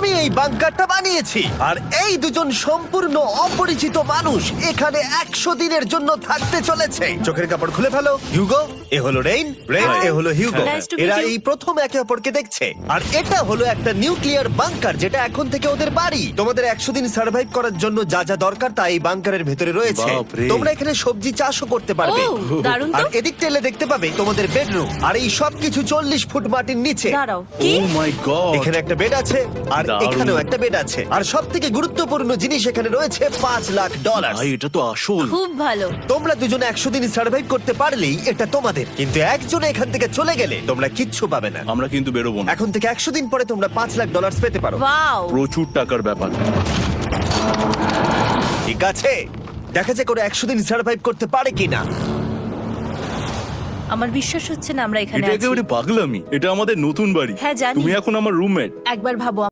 আমি এই বাংকারটা বানিয়েছি আর এই দুজন সম্পূর্ণ অপরিচিত মানুষ এখানে 100 দিনের জন্য থাকতে চলেছে। চোখের কাপড় খুলে ফেলো। হিউগো, এ হলো রেইন, এ হলো হিউগো। Nice to meet এরা you. এই প্রথম একে অপরকে দেখছে। আর এটা হলো একটা নিউক্লিয়ার বাংকার যেটা এখন থেকে ওদের বাড়ি। তোমাদের 100 দিন সার্ভাইভ করার জন্য যা যা দরকার তা এই বাংকারের ভেতরে রয়েছে। বাপরে। তোমরা এখানে সবজি চাষও করতে পারবে। ও, দারুণ তো। আর এদিক টেলে দেখতে পাবে তোমাদের বেডরুম। আর এই সব কিছু 40 ফুট মাটির নিচে। দাঁড়াও, কি? ও মাই গড। এখানে একটা বেড আছে আর দারুণ। এখানেও একটা বেড আছে। আর সব থেকে গুরুত্বপূর্ণ জিনিস এখানে রয়েছে $5,00,000। ভাই এটা তো আসল। খুব ভালো। তোমরা দুজনে 100 দিন সার্ভাইভ করতে পারলেই এটা তোমাদের, কিন্তু একজন এখান থেকে চলে গেলে তোমরা কিচ্ছু পাবে না। আমরা কিন্তু বেরোবো না। এখন থেকে 100 দিন পরে তোমরা $5,00,000 পেতে পারো। ওয়াও। প্রচুর টাকার ব্যাপার। ঠিক আছে, দেখা যাক ওরা 100 দিন সার্ভাইভ করতে পারে কিনা। আমার বিশ্বাস হচ্ছে না আমরা এখানে এটা আছি। একেবারে পাগলামি। এটা আমাদের নতুন বাড়ি। হ্যাঁ, জানি। তুমি এখন আমার রুমমেট। একবার ভাবো